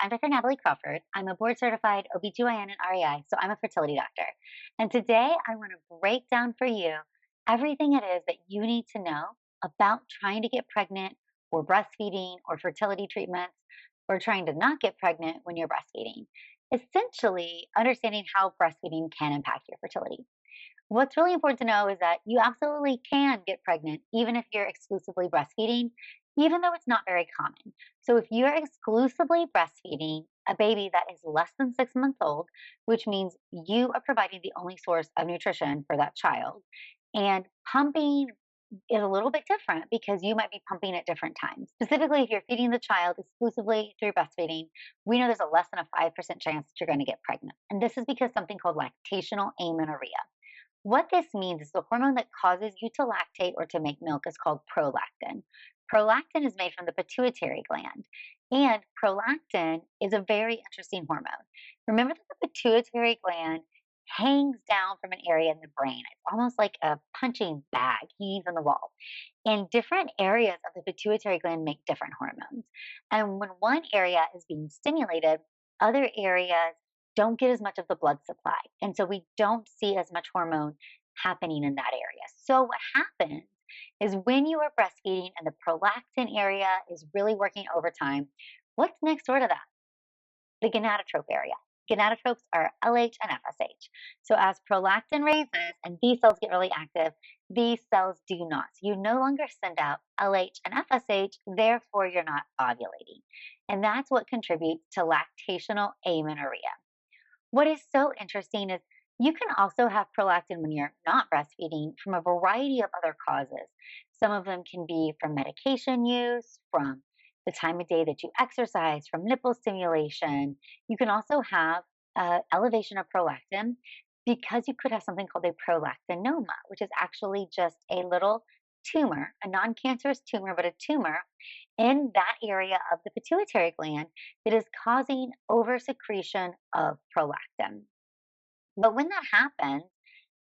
I'm Dr. Natalie Crawford. I'm a board certified OBGYN and REI, so I'm a fertility doctor. And today I want to break down for you everything it is that you need to know about trying to get pregnant or breastfeeding or fertility treatments or trying to not get pregnant when you're breastfeeding. Essentially, understanding how breastfeeding can impact your fertility. What's really important to know is that you absolutely can get pregnant even if you're exclusively breastfeeding, even though it's not very common. So, if you're exclusively breastfeeding a baby that is less than 6 months old, which means you are providing the only source of nutrition for that child, and pumping is a little bit different because you might be pumping at different times. Specifically, if you're feeding the child exclusively through breastfeeding, we know there's a less than a 5% chance that you're going to get pregnant. And this is because something called lactational amenorrhea. What this means is the hormone that causes you to lactate or to make milk is called prolactin. Prolactin is made from the pituitary gland, and prolactin is a very interesting hormone. Remember that the pituitary gland hangs down from an area in the brain. It's almost like a punching bag hanging from the wall. And different areas of the pituitary gland make different hormones. And when one area is being stimulated, other areas don't get as much of the blood supply. And so we don't see as much hormone happening in that area. So what happens is when you are breastfeeding and the prolactin area is really working overtime, what's next door to that? The gonatotrope area. Gonadotropes are LH and FSH. So as prolactin raises and these cells get really active, these cells do not. So you no longer send out LH and FSH, therefore you're not ovulating. And that's what contributes to lactational amenorrhea. What is so interesting is you can also have prolactin when you're not breastfeeding from a variety of other causes. Some of them can be from medication use, from the time of day that you exercise, from nipple stimulation. You can also have elevation of prolactin because you could have something called a prolactinoma, which is actually just a little tumor, a non cancerous tumor, but a tumor in that area of the pituitary gland that is causing oversecretion of prolactin. But when that happens,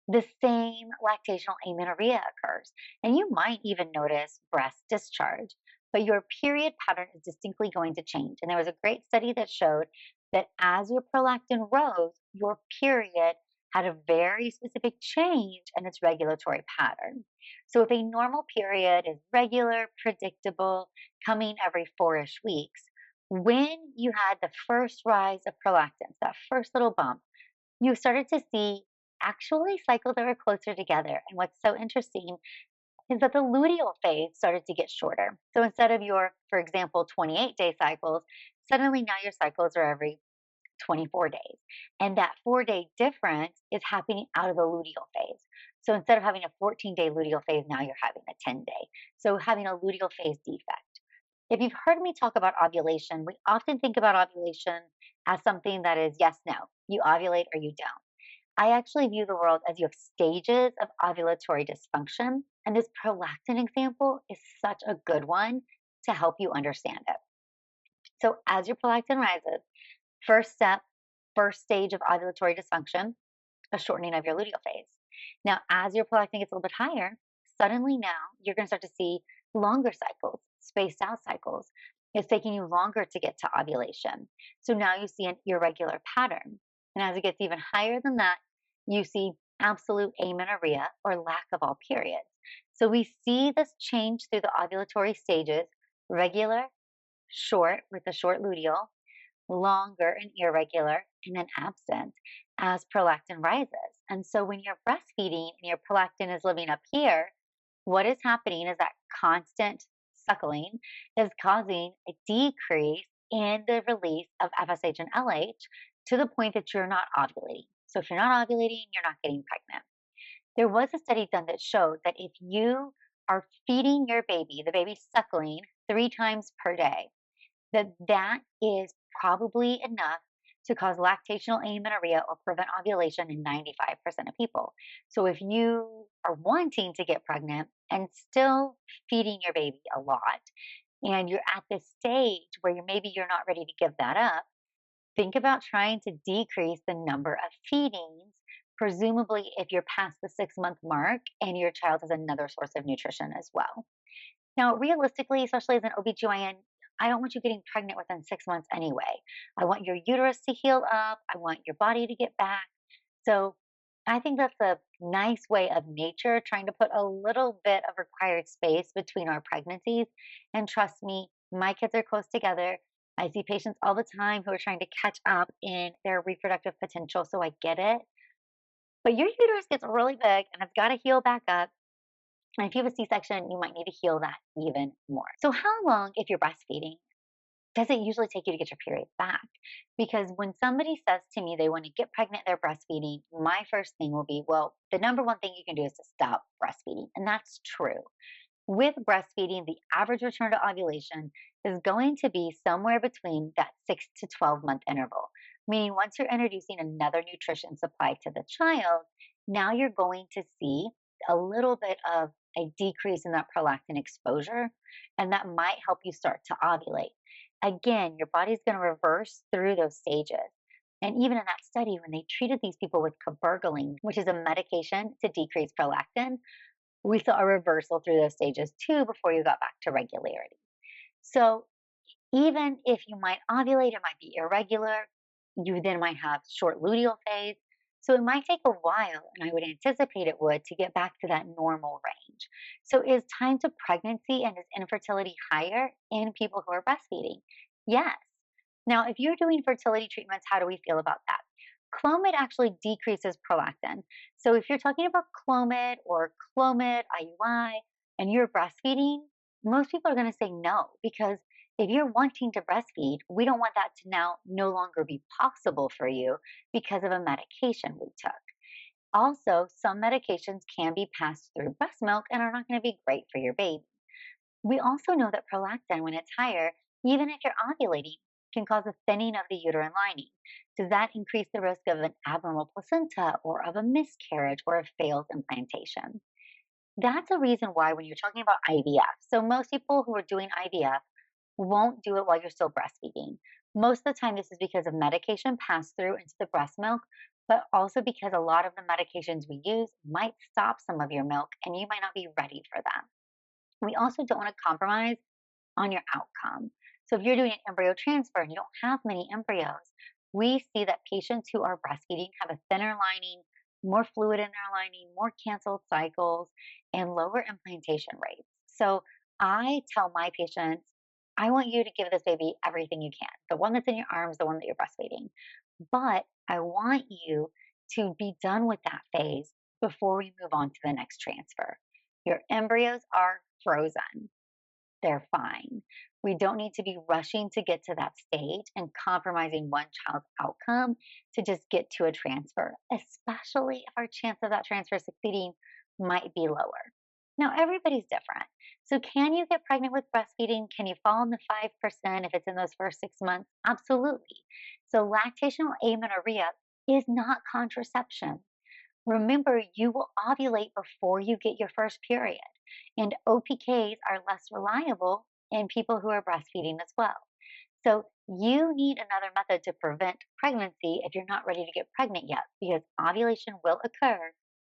the same lactational amenorrhea occurs, and you might even notice breast discharge, but your period pattern is distinctly going to change. And there was a great study that showed that as your prolactin rose, your period had a very specific change in its regulatory pattern. So if a normal period is regular, predictable, coming every 4-ish weeks, when you had the first rise of prolactin, that first little bump, you started to see actually cycles that were closer together. And what's so interesting is that the luteal phase started to get shorter. So instead of your, for example, 28-day cycles, suddenly now your cycles are every 24 days. And that 4-day difference is happening out of the luteal phase. So instead of having a 14-day luteal phase, now you're having a 10-day. So having a luteal phase defect. If you've heard me talk about ovulation, we often think about ovulation as something that is yes, no. You ovulate or you don't. I actually view the world as you have stages of ovulatory dysfunction, and this prolactin example is such a good one to help you understand it. So, as your prolactin rises, first step, first stage of ovulatory dysfunction, a shortening of your luteal phase. Now, as your prolactin gets a little bit higher, suddenly now you're going to start to see longer cycles, spaced out cycles. It's taking you longer to get to ovulation. So now you see an irregular pattern. And as it gets even higher than that, you see absolute amenorrhea or lack of all periods. So we see this change through the ovulatory stages: regular, short with a short luteal, longer and irregular, and then absent as prolactin rises. And so when you're breastfeeding and your prolactin is living up here, what is happening is that constant suckling is causing a decrease in the release of FSH and LH to the point that you're not ovulating. So if you're not ovulating, you're not getting pregnant. There was a study done that showed that if you are feeding your baby, the baby suckling 3 times per day, that is probably enough to cause lactational amenorrhea or prevent ovulation in 95% of people. So if you are wanting to get pregnant and still feeding your baby a lot, and you're at this stage where maybe you're not ready to give that up, think about trying to decrease the number of feedings, presumably if you're past the 6-month mark and your child has another source of nutrition as well. Now, realistically, especially as an OBGYN, I don't want you getting pregnant within 6 months anyway. I want your uterus to heal up. I want your body to get back. So I think that's a nice way of nature trying to put a little bit of required space between our pregnancies. And trust me, my kids are close together. I see patients all the time who are trying to catch up in their reproductive potential. So I get it. But your uterus gets really big and it's got to heal back up. And if you have a C section, you might need to heal that even more. So, how long, if you're breastfeeding, does it usually take you to get your period back? Because when somebody says to me they want to get pregnant, they're breastfeeding, my first thing will be, well, the number one thing you can do is to stop breastfeeding. And that's true. With breastfeeding, the average return to ovulation is going to be somewhere between that 6 to 12 month interval. Meaning, once you're introducing another nutrition supply to the child, now you're going to see a little bit of a decrease in that prolactin exposure, and that might help you start to ovulate. Again, your body's going to reverse through those stages. And even in that study, when they treated these people with cabergoline, which is a medication to decrease prolactin, we saw a reversal through those stages too before you got back to regularity. So even if you might ovulate, it might be irregular. You then might have short luteal phase. So it might take a while, and I would anticipate it would, to get back to that normal range. So is time to pregnancy and is infertility higher in people who are breastfeeding? Yes. Now, if you're doing fertility treatments, how do we feel about that? Clomid actually decreases prolactin. So if you're talking about Clomid or Clomid, IUI, and you're breastfeeding, most people are going to say no, because if you're wanting to breastfeed, we don't want that to now no longer be possible for you because of a medication we took. Also, some medications can be passed through breast milk and are not going to be great for your baby. We also know that prolactin, when it's higher, even if you're ovulating, can cause a thinning of the uterine lining. Does that increase the risk of an abnormal placenta or of a miscarriage or a failed implantation? That's a reason why when you're talking about IVF, so most people who are doing IVF won't do it while you're still breastfeeding. Most of the time, this is because of medication pass through into the breast milk, but also because a lot of the medications we use might stop some of your milk and you might not be ready for that. We also don't want to compromise on your outcome. So if you're doing an embryo transfer and you don't have many embryos, we see that patients who are breastfeeding have a thinner lining, more fluid in their lining, more canceled cycles, and lower implantation rates. So I tell my patients, I want you to give this baby everything you can. The one that's in your arms, the one that you're breastfeeding. But I want you to be done with that phase before we move on to the next transfer. Your embryos are frozen, they're fine. We don't need to be rushing to get to that stage and compromising one child's outcome to just get to a transfer, especially if our chance of that transfer succeeding might be lower. Now, everybody's different. So, can you get pregnant with breastfeeding? Can you fall in the 5% if it's in those first 6 months? Absolutely. So, lactational amenorrhea is not contraception. Remember, you will ovulate before you get your first period, and OPKs are less reliable in people who are breastfeeding as well. So, you need another method to prevent pregnancy if you're not ready to get pregnant yet, because ovulation will occur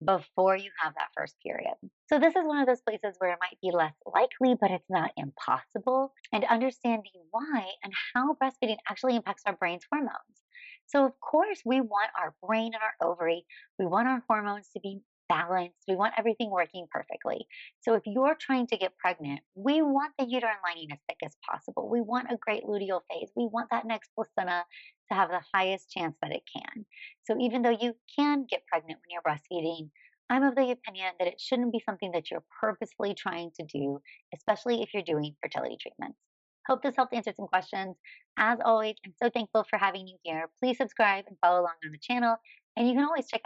before you have that first period. So, this is one of those places where it might be less likely, but it's not impossible. And understanding why and how breastfeeding actually impacts our brain's hormones. So, of course, we want our brain and our ovary, we want our hormones to be balanced, we want everything working perfectly. So, if you're trying to get pregnant, we want the uterine lining as thick as possible. We want a great luteal phase. We want that next placenta to have the highest chance that it can. So, even though you can get pregnant when you're breastfeeding, I'm of the opinion that it shouldn't be something that you're purposefully trying to do, especially if you're doing fertility treatments. Hope this helped answer some questions. As always, I'm so thankful for having you here. Please subscribe and follow along on the channel. And you can always check